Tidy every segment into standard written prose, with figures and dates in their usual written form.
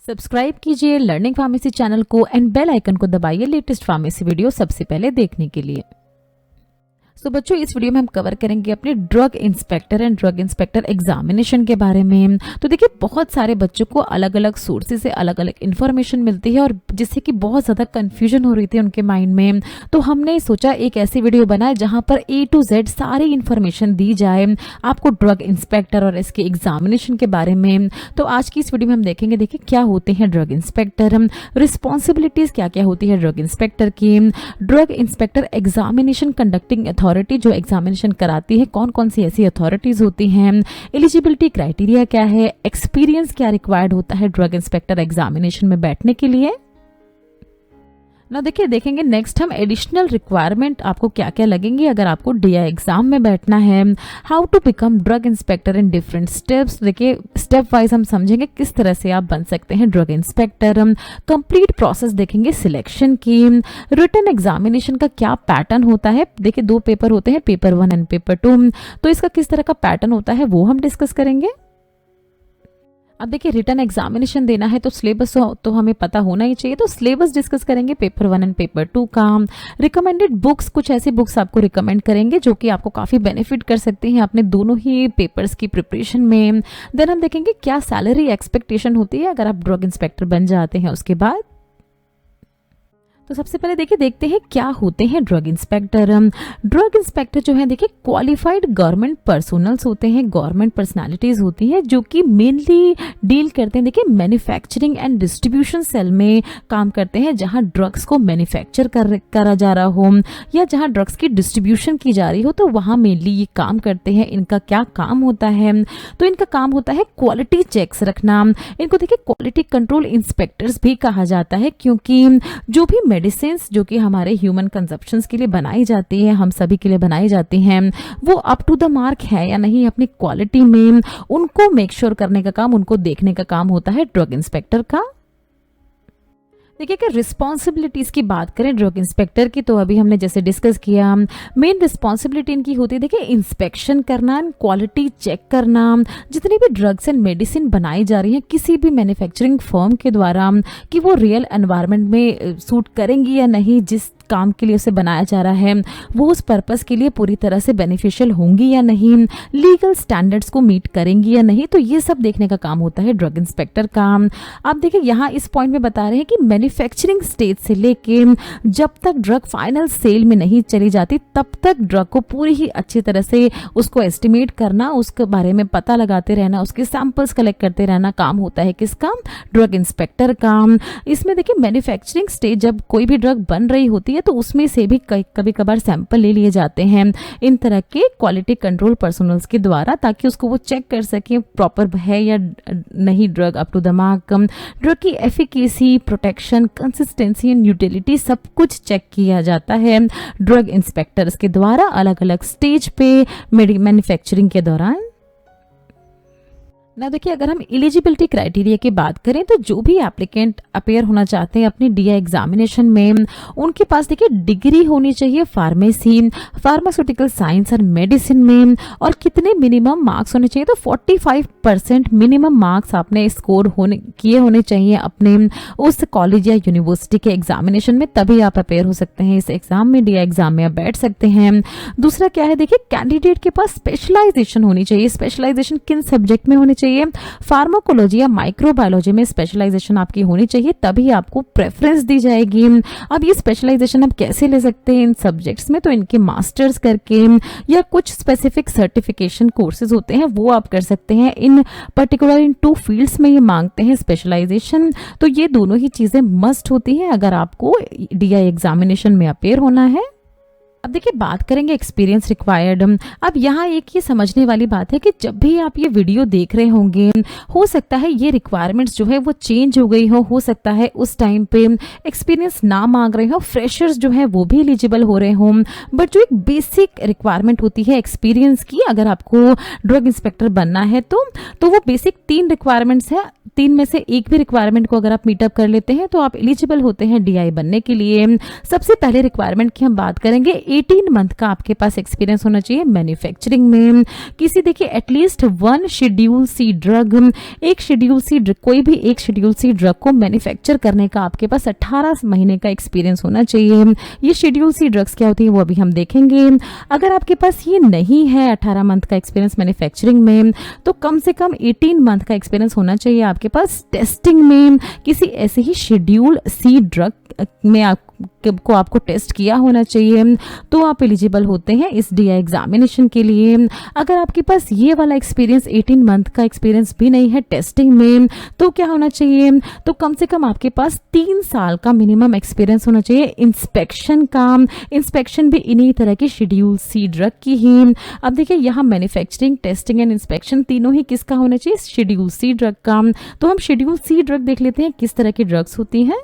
Subscribe कीजिए learning pharmacy channel को and bell icon को दबाइए लेटेस्ट फार्मेसी वीडियो सबसे पहले देखने के लिए। तो बच्चों इस वीडियो में हम कवर करेंगे अपने drug inspector and drug inspector examination के बारे में। तो देखिए बहुत सारे बच्चों को अलग अलग सोर्सेज से अलग अलग इन्फॉर्मेशन मिलती है और जिससे कि बहुत ज़्यादा कंफ्यूजन हो रही थी उनके माइंड में। तो हमने सोचा एक ऐसी वीडियो बनाए जहाँ पर A to Z सारी इन्फॉर्मेशन दी जाए आपको ड्रग इंस्पेक्टर और इसके एग्जामिनेशन के बारे में। तो आज की इस वीडियो में हम देखेंगे देखिए क्या होते हैं ड्रग इंस्पेक्टर, रिस्पॉन्सिबिलिटीज़ क्या क्या होती है ड्रग इंस्पेक्टर की, drug inspector examination conducting authority जो एग्जामिनेशन कराती है कौन कौन सी ऐसी अथॉरिटीज होती हैं, एलिजिबिलिटी क्राइटेरिया क्या है, एक्सपीरियंस क्या रिक्वायर्ड होता है ड्रग इंस्पेक्टर एग्जामिनेशन में बैठने के लिए। ना देखिए देखेंगे नेक्स्ट हम एडिशनल रिक्वायरमेंट आपको क्या क्या लगेंगी अगर आपको DI एग्जाम में बैठना है, how to become drug inspector in different steps. देखिए स्टेप वाइज हम समझेंगे किस तरह से आप बन सकते हैं ड्रग इंस्पेक्टर, कंप्लीट प्रोसेस देखेंगे सिलेक्शन की, रिटन एग्जामिनेशन का क्या पैटर्न होता है। देखिए 2 पेपर होते हैं, पेपर 1 एंड पेपर 2, तो इसका किस तरह का पैटर्न होता है वो हम डिस्कस करेंगे। अब देखिए रिटन एग्जामिनेशन देना है तो सिलेबस तो हमें पता होना ही चाहिए, तो सिलेबस डिस्कस करेंगे पेपर 1 एंड पेपर 2 का। रिकमेंडेड बुक्स, कुछ ऐसी बुक्स आपको रिकमेंड करेंगे जो कि आपको काफ़ी बेनिफिट कर सकती हैं अपने दोनों ही पेपर्स की प्रिपरेशन में। देन हम देखेंगे क्या सैलरी एक्सपेक्टेशन होती है अगर आप ड्रग इंस्पेक्टर बन जाते हैं उसके बाद। तो सबसे पहले देखिए देखते हैं क्या होते हैं ड्रग इंस्पेक्टर। ड्रग इंस्पेक्टर जो है देखिए क्वालिफाइड गवर्नमेंट पर्सनल्स होते हैं, गवर्नमेंट पर्सनालिटीज होती हैं जो कि मेनली डील करते हैं देखिए मैन्युफैक्चरिंग एंड डिस्ट्रीब्यूशन सेल में काम करते हैं जहां ड्रग्स को मैन्युफैक्चर करा जा रहा हो या जहां ड्रग्स की डिस्ट्रीब्यूशन की जा रही हो, तो वहां मेनली ये काम करते हैं। इनका क्या काम होता है, तो इनका काम होता है क्वालिटी चेक्स रखना। इनको देखिए क्वालिटी कंट्रोल इंस्पेक्टर्स भी कहा जाता है क्योंकि जो भी मेडिसिन्स जो कि हमारे ह्यूमन कंजप्शंस के लिए बनाई जाती है, हम सभी के लिए बनाई जाती हैं, वो अप टू द मार्क है या नहीं अपनी क्वालिटी में, उनको मेक श्योर करने का काम, उनको देखने का काम होता है ड्रग इंस्पेक्टर का। देखिए कि रिस्पॉन्सिबिलिटीज की बात करें ड्रग इंस्पेक्टर की, तो अभी हमने जैसे डिस्कस किया मेन रिस्पॉन्सिबिलिटी इनकी होती है देखिए इंस्पेक्शन करना, क्वालिटी चेक करना, जितनी भी ड्रग्स एंड मेडिसिन बनाई जा रही हैं किसी भी मैन्युफैक्चरिंग फर्म के द्वारा कि वो रियल एनवायरनमेंट में सूट करेंगी या नहीं, जिस काम के लिए उसे बनाया जा रहा है वो उस पर्पस के लिए पूरी तरह से बेनिफिशियल होंगी या नहीं, लीगल स्टैंडर्ड्स को मीट करेंगी या नहीं, तो ये सब देखने का काम होता है ड्रग इंस्पेक्टर का। अब देखिए यहाँ इस पॉइंट में बता रहे हैं कि मैन्युफैक्चरिंग स्टेज से लेके जब तक ड्रग फाइनल सेल में नहीं चली जाती तब तक ड्रग को पूरी ही अच्छी तरह से उसको एस्टिमेट करना, उसके बारे में पता लगाते रहना, उसके सैंपल्स कलेक्ट करते रहना काम होता है किसका, ड्रग इंस्पेक्टर का। इसमें देखिए मैन्युफैक्चरिंग स्टेज जब कोई भी ड्रग बन रही होती है तो उसमें से भी कभी कभार सैंपल ले लिए जाते हैं इन तरह के क्वालिटी कंट्रोल पर्सनल्स के द्वारा, ताकि उसको वो चेक कर सके प्रॉपर है या नहीं drug up to the mark, drug की efficacy, protection, consistency and utility सब कुछ चेक किया जाता है ड्रग इंस्पेक्टर्स के द्वारा अलग अलग स्टेज पे मैन्युफैक्चरिंग के दौरान। ना देखिए अगर हम एलिजिबिलिटी क्राइटेरिया की बात करें तो जो भी एप्लीकेंट अपेयर होना चाहते हैं अपनी DI एग्जामिनेशन में, उनके पास देखिए डिग्री होनी चाहिए फार्मेसी, फार्मास्यूटिकल साइंस और मेडिसिन में, और कितने मिनिमम मार्क्स होने चाहिए, तो 45% मिनिमम मार्क्स आपने स्कोर किए होने चाहिए अपने उस कॉलेज या यूनिवर्सिटी के एग्जामिनेशन में, तभी आप अपेयर हो सकते हैं इस एग्जाम में, DI एग्जाम में आप बैठ सकते हैं। दूसरा क्या है देखिए कैंडिडेट के पास स्पेशलाइजेशन होनी चाहिए। स्पेशलाइजेशन किन सब्जेक्ट में होनी चाहिए, फार्माकोलॉजी या माइक्रोबायोलॉजी में स्पेशलाइजेशन आपकी होनी चाहिए, तभी आपको प्रेफरेंस दी जाएगी। अब ये स्पेशलाइजेशन आप कैसे ले सकते हैं इन सब्जेक्ट्स में, तो इनके मास्टर्स करके या कुछ स्पेसिफिक सर्टिफिकेशन कोर्सेज होते हैं वो आप कर सकते हैं। इन पर्टिकुलर इन 2 फील्ड्स में ये मांगते हैं स्पेशलाइजेशन, तो ये दोनों ही चीजें मस्ट होती हैं अगर आपको DI एग्जामिनेशन में अपेयर होना है। अब देखिए बात करेंगे एक्सपीरियंस रिक्वायर्ड। अब यहाँ एक ये समझने वाली बात है कि जब भी आप ये वीडियो देख रहे होंगे हो सकता है ये रिक्वायरमेंट्स जो है वो चेंज हो गई हो सकता है उस टाइम पे एक्सपीरियंस ना मांग रहे हो, फ्रेशर्स जो है वो भी एलिजिबल हो रहे हों, बट जो एक बेसिक रिक्वायरमेंट होती है एक्सपीरियंस की अगर आपको ड्रग इंस्पेक्टर बनना है तो वो बेसिक 3 रिक्वायरमेंट्स है, तीन में से एक भी रिक्वायरमेंट को अगर आप मीटअप कर लेते हैं तो आप एलिजिबल होते हैं डीआई बनने के लिए। सबसे पहले रिक्वायरमेंट की हम बात करेंगे, 18 मंथ का आपके पास एक्सपीरियंस होना चाहिए मैन्युफैक्चरिंग में। किसी देखिए at least one schedule C drug, एक शेड्यूल सी ड्रग, कोई भी एक शेड्यूल सी ड्रग को मैन्युफैक्चर करने का आपके पास 18 महीने का एक्सपीरियंस होना चाहिए। ये शेड्यूल सी ड्रग्स क्या होती है वो अभी हम देखेंगे। अगर आपके पास ये नहीं है 18 मंथ का एक्सपीरियंस मैन्युफैक्चरिंग में, तो कम से कम 18 मंथ का एक्सपीरियंस होना चाहिए आपके पास टेस्टिंग में। किसी ऐसे ही शेड्यूल सी ड्रग में आपको टेस्ट किया होना चाहिए, तो आप एलिजिबल होते हैं इस डीआई एग्जामिनेशन के लिए। अगर आपके पास ये वाला एक्सपीरियंस 18 मंथ का एक्सपीरियंस भी नहीं है टेस्टिंग में, तो क्या होना चाहिए, तो कम से कम आपके पास 3 साल का मिनिमम एक्सपीरियंस होना चाहिए इंस्पेक्शन का। इंस्पेक्शन भी इन्हीं तरह की शेड्यूल सी ड्रग की ही। अब देखिए यहाँ मैन्युफैक्चरिंग, टेस्टिंग एंड इंस्पेक्शन तीनों ही किसका होना चाहिए, शेड्यूल सी ड्रग का। तो हम शेड्यूल सी ड्रग देख लेते हैं किस तरह की ड्रग्स होती हैं।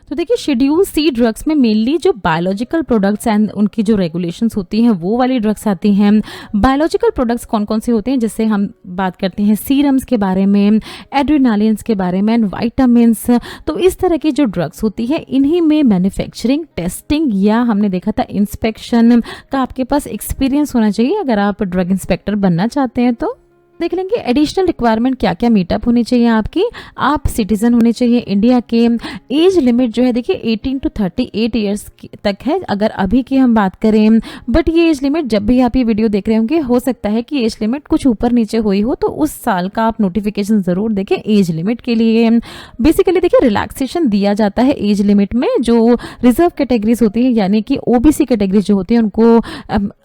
तो देखिए शेड्यूल सी ड्रग्स में मेनली जो बायोलॉजिकल प्रोडक्ट्स एंड उनकी जो रेगुलेशंस होती हैं वो वाली ड्रग्स आती हैं। बायोलॉजिकल प्रोडक्ट्स कौन कौन से होते हैं, जैसे हम बात करते हैं सीरम्स के बारे में, एड्रेनालिन्स के बारे में, एंड वाइटामिन्स। तो इस तरह की जो ड्रग्स होती है इन्हीं में मैन्युफैक्चरिंग, टेस्टिंग या हमने देखा था इंस्पेक्शन का आपके पास एक्सपीरियंस होना चाहिए अगर आप ड्रग इंस्पेक्टर बनना चाहते हैं। तो देख लेंगे एडिशनल रिक्वायरमेंट क्या क्या मीटअप होनी चाहिए आपकी। आप सिटीजन होने चाहिए इंडिया के। एज लिमिट जो है देखिए 18 to 38 ईयर्स तक है अगर अभी की हम बात करें, बट ये एज लिमिट जब भी आप ये वीडियो देख रहे होंगे हो सकता है कि एज लिमिट कुछ ऊपर नीचे हुई हो, तो उस साल का आप नोटिफिकेशन जरूर देखें एज लिमिट के लिए। बेसिकली देखिए रिलैक्सेशन दिया जाता है एज लिमिट में। जो रिजर्व कैटेगरीज होती है यानी कि ओबीसी कैटेगरीज जो होती है उनको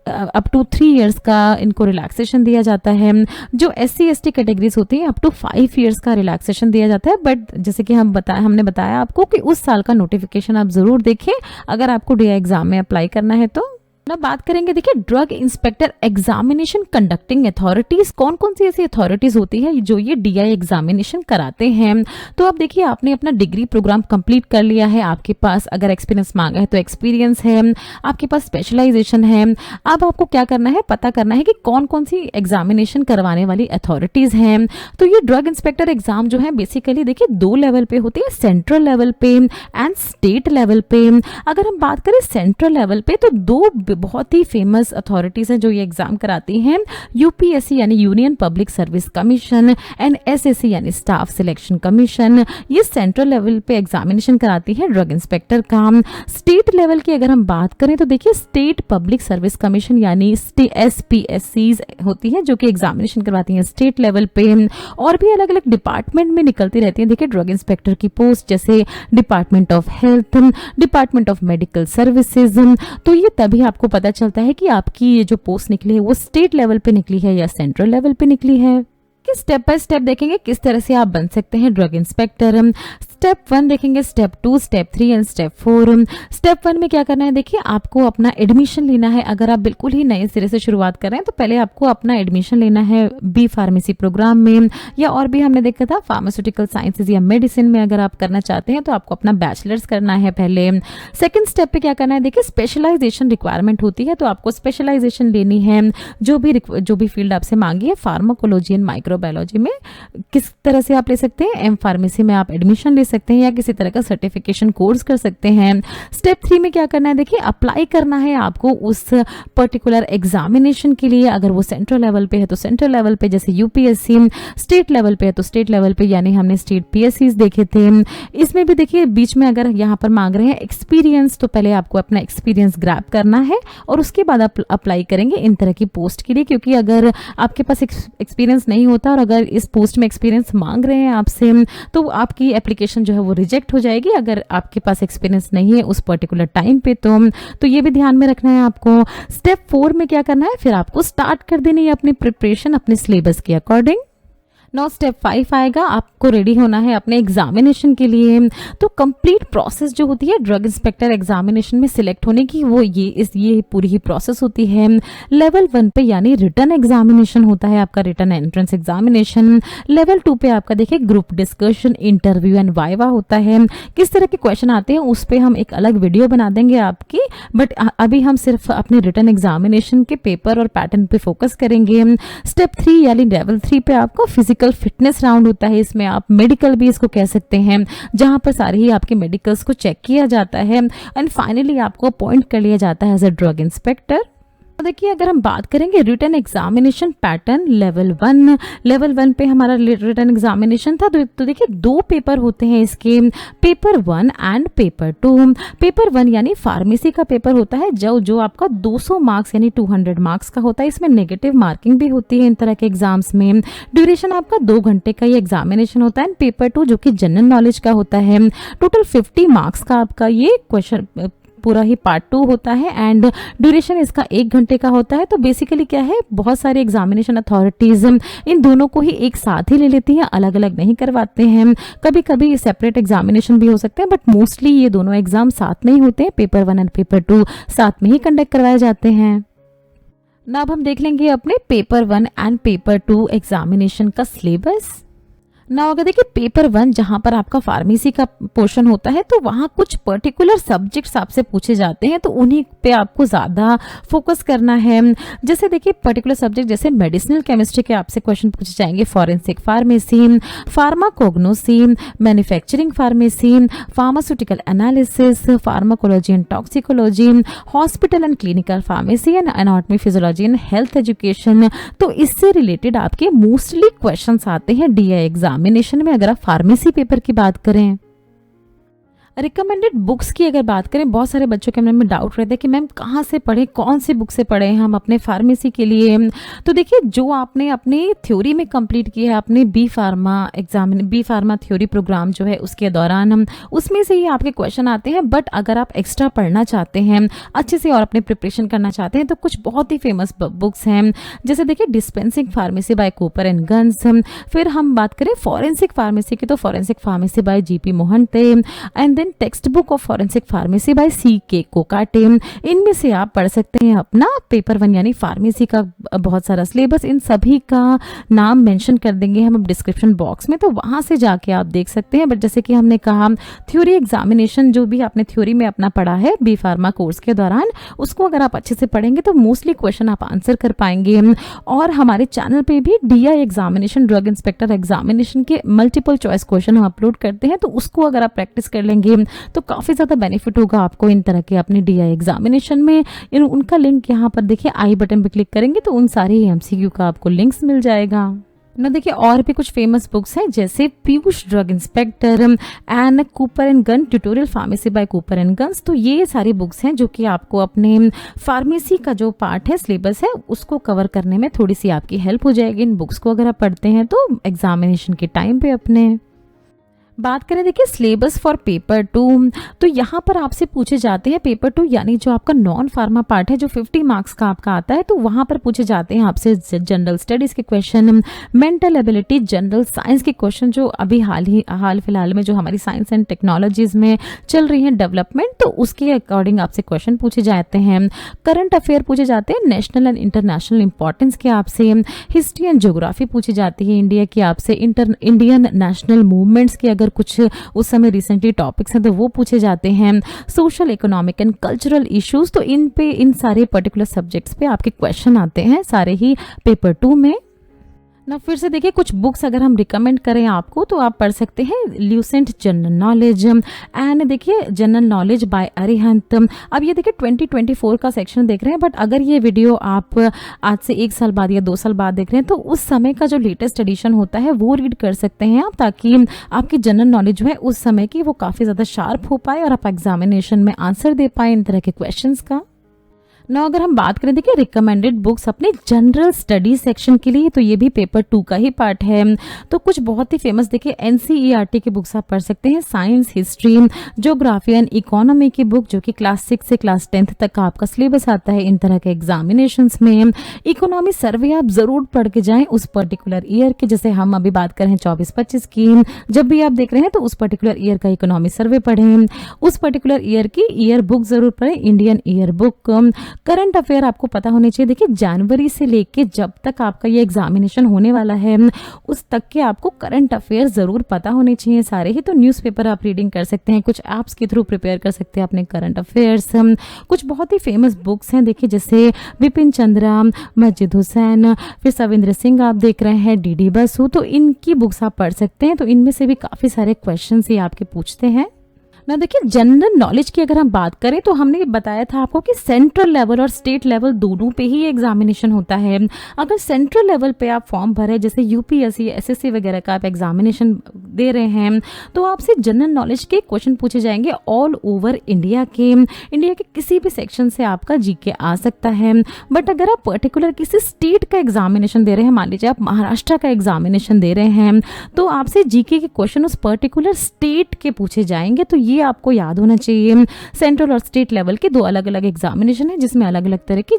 अप टू 3 ईयर्स का इनको रिलैक्सेशन दिया जाता है। जो SC ST कैटेगरीज होती है अप टू 5 ईयर्स का रिलैक्सेशन दिया जाता है। बट जैसे कि हमने बताया आपको कि उस साल का नोटिफिकेशन आप जरूर देखें अगर आपको डीआई एग्जाम में अप्लाई करना है। तो ना बात करेंगे देखिए drug inspector examination conducting authorities, कौन कौन सी ऐसी अथॉरिटीज होती है जो ये डीआई एग्जामिनेशन कराते हैं। तो अब देखिए आपने अपना डिग्री प्रोग्राम कंप्लीट कर लिया है, आपके पास अगर एक्सपीरियंस मांगा है तो एक्सपीरियंस है, आपके पास स्पेशलाइजेशन है। अब आपको क्या करना है, पता करना है कि कौन कौन सी एग्जामिनेशन करवाने वाली अथॉरिटीज हैं। तो ये ड्रग इंस्पेक्टर एग्जाम जो है बेसिकली देखिए 2 लेवल पे होती है, सेंट्रल लेवल पे एंड स्टेट लेवल पे। अगर हम बात करें सेंट्रल लेवल पे तो 2 बहुत ही फेमस अथॉरिटीज हैं जो ये एग्जाम कराती हैं, यूपीएससी यानी union public service commission and SSC यानी स्टाफ सिलेक्शन कमीशन। ये सेंट्रल लेवल पे एग्जामिनेशन कराती है ड्रग इंस्पेक्टर का। स्टेट लेवल की अगर हम बात करें तो देखिए स्टेट पब्लिक सर्विस कमीशन यानी SPSCs होती है जो कि एग्जामिनेशन करवाती हैं स्टेट लेवल पे। और भी अलग अलग डिपार्टमेंट में निकलती रहती है देखिए ड्रग इंस्पेक्टर की पोस्ट, जैसे department of health, department of medical services. तो ये तभी आपको पता चलता है कि आपकी ये जो पोस्ट निकली है वो स्टेट लेवल पे निकली है या सेंट्रल लेवल पे निकली है। कि स्टेप बाय स्टेप देखेंगे किस तरह से आप बन सकते हैं ड्रग इंस्पेक्टर। स्टेप 1 देखेंगे, step 2, step 3 and step 4। Step 1 में क्या करना है, देखिए आपको अपना एडमिशन लेना है। अगर आप बिल्कुल ही नए सिरे से शुरुआत कर रहे हैं तो पहले आपको अपना एडमिशन लेना है बी फार्मेसी प्रोग्राम में, या और भी हमने देखा था फार्मास्यूटिकल साइंसेज या मेडिसिन में अगर आप करना चाहते हैं तो आपको अपना बैचलर्स करना है पहले। सेकेंड स्टेप पे क्या करना है, देखिए स्पेशलाइजेशन रिक्वायरमेंट होती है तो आपको स्पेशलाइजेशन लेनी है। जो भी फील्ड आपसे मांगी है, फार्माकोलॉजी एंड माइक्रोबायोलॉजी में किस तरह से आप ले सकते हैं, एम फार्मेसी में आप एडमिशन ले सकते हैं या किसी तरह का सर्टिफिकेशन कोर्स कर सकते हैं। स्टेप 3 में क्या करना है, देखिए अप्लाई करना है आपको उस पर्टिकुलर एग्जामिनेशन के लिए। अगर वो सेंट्रल लेवल पे है तो सेंट्रल लेवल पे, जैसे यूपीएससी, स्टेट लेवल पे है तो स्टेट लेवल पे, यानी हमने स्टेट पीएससीज देखे थे। इसमें भी देखिए बीच में अगर यहाँ पर मांग रहे हैं एक्सपीरियंस, तो पहले आपको अपना एक्सपीरियंस ग्रैब करना है और उसके बाद आप अप्लाई करेंगे इन तरह की पोस्ट के लिए। क्योंकि अगर आपके पास एक्सपीरियंस नहीं होता और अगर इस पोस्ट में एक्सपीरियंस मांग रहे हैं आपसे तो आपकी एप्लीकेशन जो है वो रिजेक्ट हो जाएगी अगर आपके पास एक्सपीरियंस नहीं है उस पर्टिकुलर टाइम पे। तो ये भी ध्यान में रखना है आपको। स्टेप 4 में क्या करना है, फिर आपको स्टार्ट कर देनी है अपनी प्रिपरेशन अपने सिलेबस के अकॉर्डिंग। नाउ स्टेप 5 आएगा, आपको रेडी होना है अपने एग्जामिनेशन के लिए। तो कंप्लीट प्रोसेस जो होती है ड्रग इंस्पेक्टर एग्जामिनेशन में सिलेक्ट होने की, वो ये पूरी ही प्रोसेस होती है। लेवल 1 पे यानी रिटन एग्जामिनेशन होता है आपका, रिटन एंट्रेंस एग्जामिनेशन। लेवल 2 पे आपका देखिए group discussion, interview and viva होता है। किस तरह के क्वेश्चन आते हैं उस पर हम एक अलग वीडियो बना देंगे आपकी, बट अभी हम सिर्फ अपने रिटन एग्जामिनेशन के पेपर और पैटर्न पे फोकस करेंगे। स्टेप 3 यानी लेवल 3 पे आपको फिजिकल फिजिकल फिटनेस राउंड होता है, इसमें आप मेडिकल भी इसको कह सकते हैं, जहाँ पर सारे ही आपके मेडिकल्स को चेक किया जाता है एंड फाइनली आपको अपॉइंट कर लिया जाता है एज अ ड्रग इंस्पेक्टर। तो देखिए अगर हम बात करेंगे written examination pattern level one पे हमारा रिटन एग्जामिनेशन था। तो देखिए 2 पेपर होते हैं इसके, पेपर 1 एंड पेपर 2। पेपर 1 यानी फार्मेसी का पेपर होता है जो आपका 200 मार्क्स यानी 200 मार्क्स का होता है। इसमें नेगेटिव मार्किंग भी होती है इन तरह के एग्जाम्स में। ड्यूरेशन आपका 2 घंटे का ये एग्जामिनेशन होता है। पेपर 2 जो कि जनरल नॉलेज का होता है, टोटल 50 मार्क्स का आपका ये क्वेश्चन पूरा ही पार्ट 2 होता है एंड ड्यूरेशन इसका 1 घंटे का होता है। तो बेसिकली क्या है, बहुत सारे एग्जामिनेशन अथॉरिटीज इन दोनों को ही एक साथ ही ले लेती हैं, अलग अलग नहीं करवाते हैं। कभी कभी सेपरेट एग्जामिनेशन भी हो सकते हैं, बट मोस्टली ये दोनों एग्जाम साथ में ही होते हैं। पेपर 1 एंड पेपर 2 साथ में ही कंडक्ट करवाए जाते हैं ना। अब हम देख लेंगे अपने पेपर 1 एंड पेपर 2 एग्जामिनेशन का सिलेबस ना। अगर देखिए पेपर 1 जहां पर आपका फार्मेसी का पोर्शन होता है, तो वहां कुछ पर्टिकुलर सब्जेक्ट्स आपसे पूछे जाते हैं, तो उन्हीं पे आपको ज़्यादा फोकस करना है। जैसे देखिए पर्टिकुलर सब्जेक्ट जैसे मेडिसिनल केमिस्ट्री के आपसे क्वेश्चन पूछे जाएंगे, forensic pharmacy, pharmacognosy, manufacturing pharmacy, pharmaceutical analysis, pharmacology and toxicology, hospital and clinical pharmacy and anatomy physiology and health education. तो इससे रिलेटेड आपके मोस्टली क्वेश्चन आते हैं डीआई एग्जामिनेशन में। अगर आप फार्मेसी पेपर की बात करें, रिकमेंडेड बुक्स की अगर बात करें, बहुत सारे बच्चों के मन में डाउट रहता है कि मैम कहाँ से पढ़ें, कौन सी बुक से पढ़ें हम अपने फार्मेसी के लिए। तो देखिए जो आपने अपनी थ्योरी में कंप्लीट की है, अपने बी फार्मा थ्योरी प्रोग्राम जो है उसके दौरान हम उसमें से ही आपके क्वेश्चन आते हैं। बट अगर आप एक्स्ट्रा पढ़ना चाहते हैं अच्छे से और अपने प्रिपरेशन करना चाहते हैं, तो कुछ बहुत ही फेमस बुक्स हैं। जैसे देखिए dispensing pharmacy by Cooper and Gunn's. फिर हम बात करें फॉरेंसिक फार्मेसी की, तो forensic pharmacy by GP Mohanty and textbook of forensic pharmacy by CK Kokate. इनमें से आप पढ़ सकते हैं अपना पेपर 1 यानी फार्मेसी का बहुत सारा सिलेबस। इन सभी का नाम मेंशन कर देंगे हम डिस्क्रिप्शन बॉक्स में, तो वहां से जाके आप देख सकते हैं। बट जैसे कि हमने कहा, थ्योरी एग्जामिनेशन जो भी आपने थ्योरी में अपना पढ़ा है बी फार्मा कोर्स के दौरान, उसको अगर आप अच्छे से पढ़ेंगे तो मोस्टली क्वेश्चन आप आंसर कर पाएंगे। और हमारे चैनल पे भी DI examination, drug inspector examination के मल्टीपल चॉइस क्वेश्चन हम अपलोड करते हैं, तो उसको अगर आप प्रैक्टिस कर लेंगे तो काफी ज्यादा बेनिफिट होगा आपको इन तरह के अपने डीआई एग्जामिनेशन में। उनका लिंक यहाँ पर देखिए आई बटन पे क्लिक करेंगे तो उन सारे एमसीक्यू का आपको लिंक्स मिल जाएगा ना। देखिए और भी कुछ फेमस बुक्स हैं, जैसे Piyush drug inspector and Cooper and Gunn tutorial pharmacy by Cooper and Gunn's. तो ये सारी बुक्स हैं जो कि आपको अपने फार्मेसी का जो पार्ट है, सिलेबस है, उसको कवर करने में थोड़ी सी आपकी हेल्प हो जाएगी। इन बुक्स को अगर आप पढ़ते हैं तो एग्जामिनेशन के टाइम पे अपने बात करें देखिए सिलेबस फॉर पेपर 2, तो यहाँ पर आपसे पूछे जाते हैं पेपर 2 यानी जो आपका नॉन फार्मा पार्ट है, जो 50 मार्क्स का आपका आता है, तो वहाँ पर पूछे जाते हैं आपसे जनरल स्टडीज़ के question, mental ability, general science के क्वेश्चन, जो अभी हाल फिलहाल में जो हमारी साइंस एंड टेक्नोलॉजीज़ में चल रही है डेवलपमेंट, तो उसके अकॉर्डिंग आपसे क्वेश्चन पूछे जाते हैं। करंट अफेयर पूछे जाते हैं, नेशनल एंड इंटरनेशनल इंपॉर्टेंस के आपसे, हिस्ट्री एंड ज्योग्राफी पूछी जाती है इंडिया की आपसे, इंडियन नेशनल मूवमेंट्स की अगर कुछ उस समय रिसेंटली टॉपिक्स हैं तो वो पूछे जाते हैं, social economic and cultural issues. तो इन सारे पर्टिकुलर सब्जेक्ट्स पे आपके क्वेश्चन आते हैं सारे ही पेपर 2 में ना। फिर से देखिए कुछ बुक्स अगर हम रिकमेंड करें आपको तो आप पढ़ सकते हैं ल्यूसेंट जनरल नॉलेज एंड देखिए जनरल नॉलेज बाय अरिहंत। अब ये देखिए 2024 का सेक्शन देख रहे हैं, बट अगर ये वीडियो आप आज से 1 साल बाद या 2 साल बाद देख रहे हैं तो उस समय का जो लेटेस्ट एडिशन होता है वो रीड कर सकते हैं आप, ताकि आपकी जनरल नॉलेज जो है उस समय की वो काफ़ी ज़्यादा शार्प हो पाए और आप एग्जामिनेशन में आंसर दे पाए इन तरह के क्वेश्चन का ना। अगर हम बात करें देखिए रिकमेंडेड बुक्स अपने जनरल स्टडी सेक्शन के लिए, तो ये भी पेपर 2 का ही पार्ट है। तो कुछ बहुत ही फेमस देखिए एनसीईआरटी की बुक्स आप पढ़ सकते हैं, science, history, geography and economy की बुक, जो कि क्लास 6 से क्लास 10th तक का आपका सिलेबस आता है इन तरह के एग्जामिनेशंस में। इकोनॉमी सर्वे आप जरूर पढ़ के जाएं उस पर्टिकुलर ईयर के, जैसे हम अभी बात करें 24-25 की, जब भी आप देख रहे हैं तो उस पर्टिकुलर ईयर का इकोनॉमी सर्वे पढ़ें, उस पर्टिकुलर ईयर की ईयर बुक जरूर पढ़ें, Indian year book. Current affair आपको पता होने चाहिए। देखिए जनवरी से लेके जब तक आपका ये एग्जामिनेशन होने वाला है उस तक के आपको करंट अफेयर ज़रूर पता होने चाहिए सारे ही। तो न्यूज़पेपर आप रीडिंग कर सकते हैं, कुछ ऐप्स के थ्रू प्रिपेयर कर सकते हैं अपने करंट अफेयर्स। कुछ बहुत ही फेमस बुक्स हैं देखिए, जैसे बिपिन चंद्रा, मस्जिद हुसैन, फिर सविंद्र सिंह आप देख रहे हैं, डी बसु, तो इनकी बुक्स आप पढ़ सकते हैं। तो इनमें से भी काफ़ी सारे क्वेश्चन ये आपके पूछते हैं ना। देखिए जनरल नॉलेज की अगर हम बात करें तो हमने बताया था आपको कि सेंट्रल लेवल और स्टेट लेवल दोनों पे ही एग्जामिनेशन होता है। अगर सेंट्रल लेवल पे आप फॉर्म भरे, जैसे यूपीएससी, एसएससी वगैरह का आप एग्जामिनेशन दे रहे हैं, तो आपसे जनरल नॉलेज के क्वेश्चन पूछे जाएंगे ऑल ओवर इंडिया के किसी भी सेक्शन से आपका जीके आ सकता है। बट अगर आप पर्टिकुलर किसी स्टेट का एग्जामिनेशन दे रहे हैं, मान लीजिए आप महाराष्ट्र का एग्जामिनेशन दे रहे हैं, तो आपसे जीके के क्वेश्चन उस पर्टिकुलर स्टेट के पूछे जाएंगे। तो ये आपको याद होना चाहिए। सेंट्रल और स्टेट लेवल के दो अलग अलग एग्जामिनेशन है जिसमें अलग अलग तरह के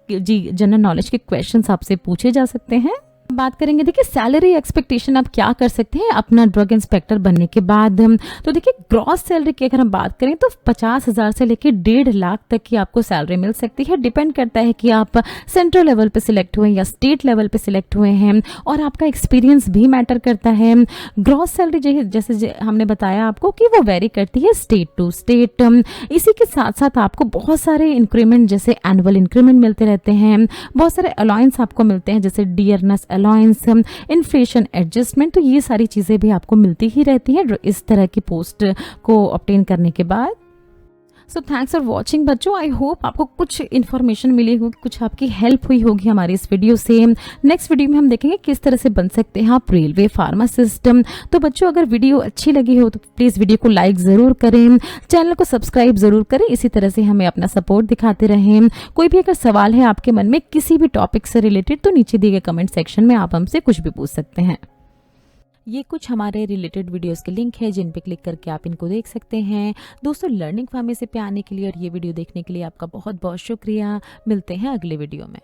जनरल नॉलेज के क्वेश्चंस आपसे पूछे जा सकते हैं। बात करेंगे देखिए सैलरी एक्सपेक्टेशन आप क्या कर सकते हैं अपना ड्रग इंस्पेक्टर बनने के बाद। तो देखिए ग्रॉस सैलरी की अगर हम बात करें तो 50,000 से लेकर 1.5 लाख तक की आपको सैलरी मिल सकती है। डिपेंड करता है कि आप सेंट्रल लेवल पे सिलेक्ट हुए या स्टेट लेवल पे सिलेक्ट हुए हैं, और आपका एक्सपीरियंस भी मैटर करता है। ग्रॉस सैलरी जैसे हमने बताया आपको कि वो वेरी करती है स्टेट टू स्टेट। इसी के साथ साथ आपको बहुत सारे इंक्रीमेंट, जैसे एनुअल इंक्रीमेंट मिलते रहते हैं, बहुत सारे अलाउंस आपको मिलते हैं, जैसे डियरनेस अलाउंस, इन्फ्लेशन एडजस्टमेंट। तो ये सारी चीज़ें भी आपको मिलती ही रहती हैं इस तरह की पोस्ट को ऑब्टेन करने के बाद। सो थैंक्स फॉर वॉचिंग बच्चों। आई होप आपको कुछ इन्फॉर्मेशन मिली होगी, कुछ आपकी हेल्प हुई होगी हमारी इस वीडियो से। नेक्स्ट वीडियो में हम देखेंगे किस तरह से बन सकते हैं आप रेलवे फार्मासिस्ट। तो बच्चों अगर वीडियो अच्छी लगी हो तो प्लीज़ वीडियो को लाइक ज़रूर करें, चैनल को सब्सक्राइब ज़रूर करें, इसी तरह से हमें अपना सपोर्ट दिखाते रहें। कोई भी अगर सवाल है आपके मन में किसी भी टॉपिक से रिलेटेड, तो नीचे दिए गए कमेंट सेक्शन में आप हमसे कुछ भी पूछ सकते हैं। ये कुछ हमारे रिलेटेड वीडियोस के लिंक है जिन पे क्लिक करके आप इनको देख सकते हैं। दोस्तों लर्निंग फार्मेसी पे आने के लिए और ये वीडियो देखने के लिए आपका बहुत बहुत शुक्रिया। मिलते हैं अगले वीडियो में।